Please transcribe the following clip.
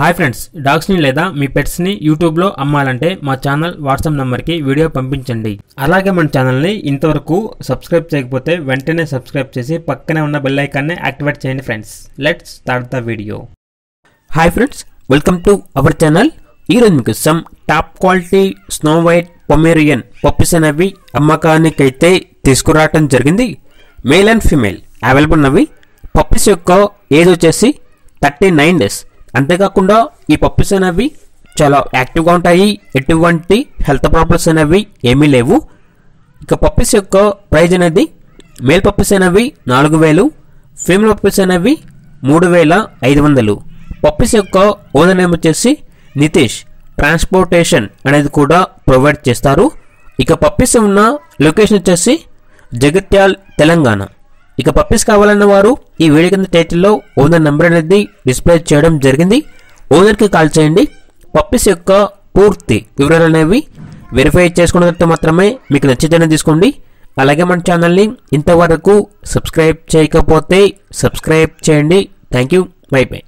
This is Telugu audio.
హాయ్ ఫ్రెండ్స్, డాగ్స్ని లేదా మీ పెట్స్ని యూట్యూబ్లో అమ్మాలంటే మా ఛానల్ వాట్సాప్ నెంబర్కి వీడియో పంపించండి. అలాగే మన ఛానల్ని ఇంతవరకు సబ్స్క్రైబ్ చేయకపోతే వెంటనే సబ్స్క్రైబ్ చేసి పక్కనే ఉన్న బెల్ ఐకాన్ని యాక్టివేట్ చేయండి friends. Let's start the video. Hi friends, welcome to our channel. ఈరోజు మీకు some top quality snow white Pomeranian puppies అనేవి అమ్మకానికైతే తీసుకురావటం జరిగింది. మేల్ అండ్ ఫీమేల్ అవైలబుల్ ఉన్నవి. పప్పీస్ యొక్క ఏజ్ వచ్చేసి 39 days. అంతేకాకుండా ఈ పప్పీస్ అనేవి చాలా యాక్టివ్గా ఉంటాయి. ఎటువంటి హెల్త్ ప్రాబ్లమ్స్ అనేవి ఏమీ లేవు. ఇక పప్పీస్ యొక్క ప్రైజ్ అనేది మేల్ పప్పీస్ అనేవి 4000, ఫీమేల్ పప్పీస్ అనేవి 3500. పప్పీస్ యొక్క ఓనర్ నేమ్ వచ్చేసి నితీష్. ట్రాన్స్పోర్టేషన్ అనేది కూడా ప్రొవైడ్ చేస్తారు. ఇక పప్పీస్ ఉన్న లొకేషన్ వచ్చేసి జగిత్యాల, తెలంగాణ. ఇక పప్పీస్ కావాలన్న వారు ఈ వీడియో కింద టైటిల్లో ఓనర్ నెంబర్ అనేది డిస్ప్లే చేయడం జరిగింది. ఓనర్కి కాల్ చేయండి. పప్పీస్ యొక్క పూర్తి వివరాలు అనేవి వెరిఫై చేసుకున్న తర్వాత మాత్రమే మీకు నచ్చితేనే తీసుకోండి. అలాగే మన ఛానల్ని ఇంతవరకు సబ్స్క్రైబ్ చేయకపోతే సబ్స్క్రైబ్ చేయండి. Thank you. By by.